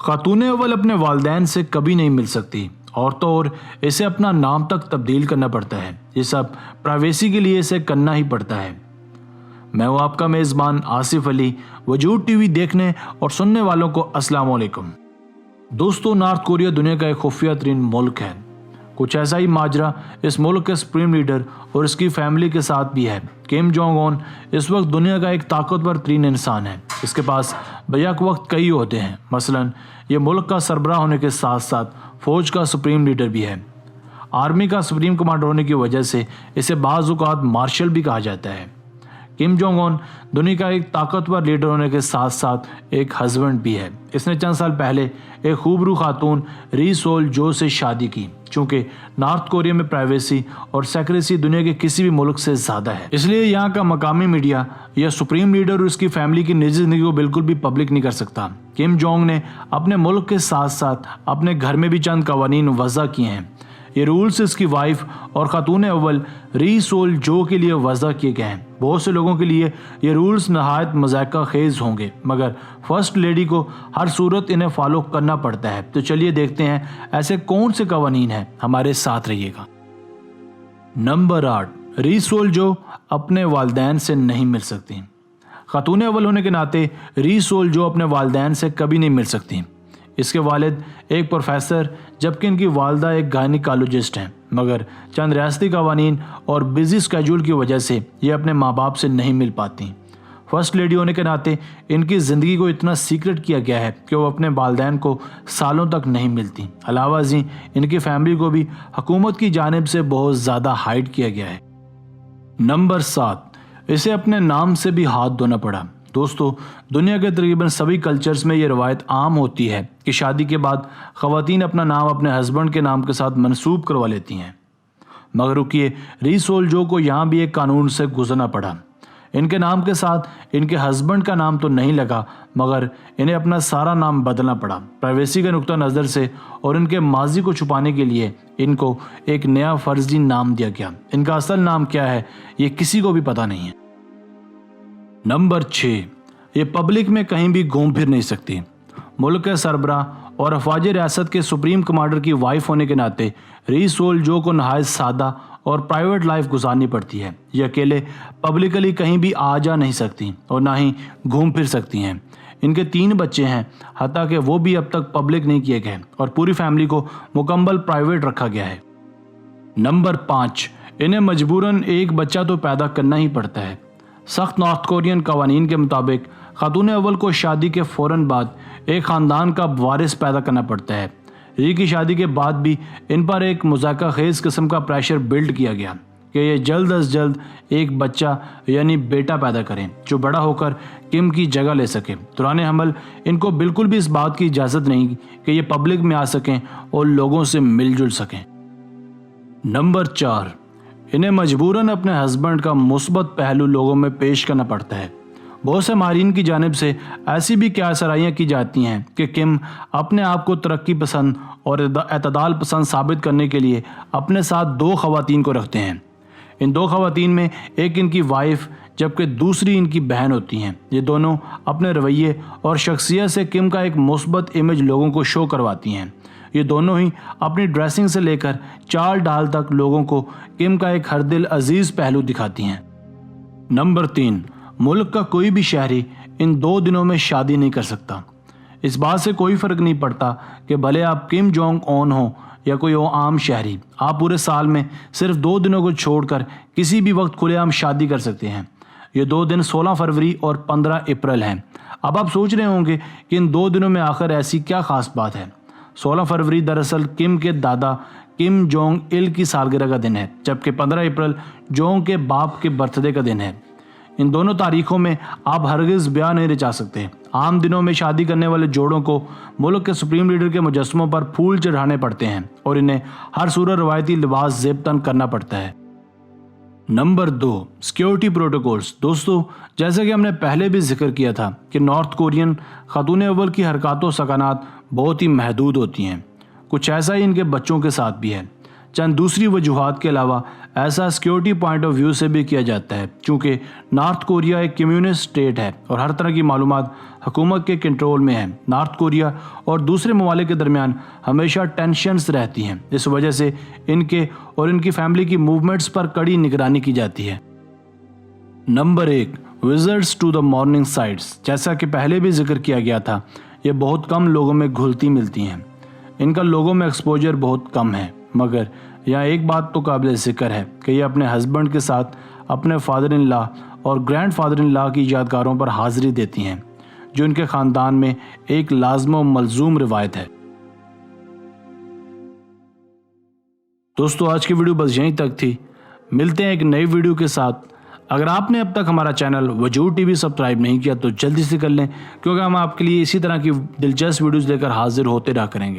خاتون اول اپنے والدین سے کبھی نہیں مل سکتی اور تو اور اسے اپنا نام تک تبدیل کرنا پڑتا ہے۔ یہ سب پرائیویسی کے لیے اسے کرنا ہی پڑتا ہے۔ میں ہوں آپ کا میزبان آصف علی۔ وجود ٹی وی دیکھنے اور سننے والوں کو السلام علیکم۔ دوستو، نارتھ کوریا دنیا کا ایک خفیہ ترین ملک ہے۔ کچھ ایسا ہی ماجرا اس ملک کے سپریم لیڈر اور اس کی فیملی کے ساتھ بھی ہے۔ کم جونگ اون اس وقت دنیا کا ایک طاقتور ترین انسان ہے۔ اس کے پاس بیک وقت کئی عہدے ہیں۔ مثلا یہ ملک کا سربراہ ہونے کے ساتھ ساتھ فوج کا سپریم لیڈر بھی ہے۔ آرمی کا سپریم کمانڈر ہونے کی وجہ سے اسے بعض اوقات مارشل بھی کہا جاتا ہے۔ کم جونگ اون دنیا کا ایک طاقتور لیڈر ہونے کے ساتھ ساتھ ایک ہسبینڈ بھی ہے۔ اس نے چند سال پہلے ایک خوبرو خاتون ری سول جو سے شادی کی، چونکہ نارتھ کوریا میں پرائیویسی اور سیکریسی دنیا کے کسی بھی ملک سے زیادہ ہے، اس لیے یہاں کا مقامی میڈیا یا سپریم لیڈر اور اس کی فیملی کی نجی زندگی کو بالکل بھی پبلک نہیں کر سکتا۔ کم جونگ نے اپنے ملک کے ساتھ ساتھ اپنے گھر میں بھی چند قوانین وضع کیے ہیں۔ یہ رولز اس کی وائف اور خاتون اول ری سول جو کے لیے وضع کیے گئے ہیں۔ بہت سے لوگوں کے لیے یہ رولز نہایت مذائقہ خیز ہوں گے، مگر فرسٹ لیڈی کو ہر صورت انہیں فالو کرنا پڑتا ہے۔ تو چلیے دیکھتے ہیں ایسے کون سے قوانین ہیں، ہمارے ساتھ رہیے گا۔ نمبر 8، ری سول جو اپنے والدین سے نہیں مل سکتی۔ خاتون اول ہونے کے ناطے ری سول جو اپنے والدین سے کبھی نہیں مل سکتی۔ اس کے والد ایک پروفیسر جبکہ ان کی والدہ ایک گائنیکالوجسٹ ہیں، مگر چند ریاستی قوانین اور بزی اسکیجول کی وجہ سے یہ اپنے ماں باپ سے نہیں مل پاتی۔ فرسٹ لیڈی ہونے کے ناطے ان کی زندگی کو اتنا سیکرٹ کیا گیا ہے کہ وہ اپنے والدین کو سالوں تک نہیں ملتی۔ علاوہ ازیں ان کی فیملی کو بھی حکومت کی جانب سے بہت زیادہ ہائیڈ کیا گیا ہے۔ نمبر 7، اسے اپنے نام سے بھی ہاتھ دھونا پڑا۔ دوستو، دنیا کے تقریباً سبھی کلچرز میں یہ روایت عام ہوتی ہے کہ شادی کے بعد خواتین اپنا نام اپنے ہسبینڈ کے نام کے ساتھ منسوب کروا لیتی ہیں، مگر رکیے، ری سول جو کو یہاں بھی ایک قانون سے گزرنا پڑا۔ ان کے نام کے ساتھ ان کے ہسبینڈ کا نام تو نہیں لگا، مگر انہیں اپنا سارا نام بدلنا پڑا۔ پرائیویسی کے نقطہ نظر سے اور ان کے ماضی کو چھپانے کے لیے ان کو ایک نیا فرضی نام دیا گیا۔ ان کا اصل نام کیا ہے یہ کسی کو بھی پتہ نہیں ہے۔ نمبر 6، یہ پبلک میں کہیں بھی گھوم پھر نہیں سکتی۔ ملک کے سربراہ اور افواج ریاست کے سپریم کمانڈر کی وائف ہونے کے ناطے ری سول جو کو نہایت سادہ اور پرائیویٹ لائف گزارنی پڑتی ہے۔ یہ اکیلے پبلکلی کہیں بھی آ جا نہیں سکتی اور نہ ہی گھوم پھر سکتی ہیں۔ ان کے 3 بچے ہیں، حتیٰ کہ وہ بھی اب تک پبلک نہیں کیے گئے اور پوری فیملی کو مکمل پرائیویٹ رکھا گیا ہے۔ نمبر 5، انہیں مجبوراً ایک بچہ تو پیدا کرنا ہی پڑتا ہے۔ سخت نارتھ کورین قوانین کے مطابق خاتون اول کو شادی کے فوراً بعد ایک خاندان کا وارث پیدا کرنا پڑتا ہے۔ ری کی شادی کے بعد بھی ان پر ایک مذائقہ خیز قسم کا پریشر بلڈ کیا گیا کہ یہ جلد از جلد ایک بچہ یعنی بیٹا پیدا کریں جو بڑا ہو کر کم کی جگہ لے سکے۔ دوران حمل ان کو بالکل بھی اس بات کی اجازت نہیں کہ یہ پبلک میں آ سکیں اور لوگوں سے مل جل سکیں۔ نمبر 4، انہیں مجبوراً اپنے ہسبینڈ کا مثبت پہلو لوگوں میں پیش کرنا پڑتا ہے۔ بہت سے ماہرین کی جانب سے ایسی بھی قیاسرائیاں کی جاتی ہیں کہ کم اپنے آپ کو ترقی پسند اور اعتدال پسند ثابت کرنے کے لیے اپنے ساتھ 2 خواتین کو رکھتے ہیں۔ ان 2 خواتین میں ایک ان کی وائف جبکہ دوسری ان کی بہن ہوتی ہیں۔ یہ دونوں اپنے رویے اور شخصیت سے کم کا ایک مثبت امیج لوگوں کو شو کرواتی ہیں۔ یہ دونوں ہی اپنی ڈریسنگ سے لے کر چال ڈھال تک لوگوں کو کم کا ایک ہر دل عزیز پہلو دکھاتی ہیں۔ نمبر 3، ملک کا کوئی بھی شہری ان 2 دنوں میں شادی نہیں کر سکتا۔ اس بات سے کوئی فرق نہیں پڑتا کہ بھلے آپ کم جونگ اون ہوں یا کوئی عام شہری، آپ پورے سال میں صرف 2 دنوں کو چھوڑ کر کسی بھی وقت کھلے عام شادی کر سکتے ہیں۔ یہ 2 دن 16 فروری اور 15 اپریل ہیں۔ اب آپ سوچ رہے ہوں گے کہ ان 2 دنوں میں آخر ایسی کیا خاص بات ہے۔ 16 فروری دراصل کم کے دادا کم جونگ ال کی سالگرہ کا دن ہے، جبکہ 15 اپریل جونگ کے باپ کے برتھ ڈے کا دن ہے۔ ان دونوں تاریخوں میں آپ ہرگز بیاہ نہیں رچا سکتے۔ عام دنوں میں شادی کرنے والے جوڑوں کو ملک کے سپریم لیڈر کے مجسموں پر پھول چڑھانے پڑتے ہیں اور انہیں ہر صورت روایتی لباس زیب تن کرنا پڑتا ہے۔ Number 2، security protocols. دوستو، جیسا کہ ہم نے پہلے بھی ذکر کیا تھا کہ نارتھ کورین خاتون اول کی حرکات و سکنات بہت ہی محدود ہوتی ہیں۔ کچھ ایسا ہی ان کے بچوں کے ساتھ بھی ہے۔ چند دوسری وجوہات کے علاوہ ایسا سیکیورٹی پوائنٹ آف ویو سے بھی کیا جاتا ہے، چونکہ نارتھ کوریا ایک کمیونسٹ اسٹیٹ ہے اور ہر طرح کی معلومات حکومت کے کنٹرول میں ہے۔ نارتھ کوریا اور دوسرے ممالک کے درمیان ہمیشہ ٹینشنز رہتی ہیں، اس وجہ سے ان کے اور ان کی فیملی کی موومنٹس پر کڑی نگرانی کی جاتی ہے۔ Number 1، visits to the morning sites. جیسا کہ پہلے بھی ذکر کیا گیا تھا، یہ بہت کم لوگوں میں گھلتی ملتی ہیں، ان کا لوگوں میں ایکسپوجر بہت کم ہے، مگر یہاں ایک بات تو قابل ذکر ہے کہ یہ اپنے ہسبینڈ کے ساتھ اپنے فادر ان لا اور گرینڈ فادر ان لا کی یادگاروں پر حاضری دیتی ہیں، جو ان کے خاندان میں ایک لازم و ملزوم روایت ہے۔ دوستو، آج کی ویڈیو بس یہیں تک تھی، ملتے ہیں ایک نئی ویڈیو کے ساتھ۔ اگر آپ نے اب تک ہمارا چینل وجود ٹی وی سبسکرائب نہیں کیا تو جلدی سے کر لیں، کیونکہ ہم آپ کے لیے اسی طرح کی دلچسپ ویڈیوز لے کر حاضر ہوتے رہا کریں گے۔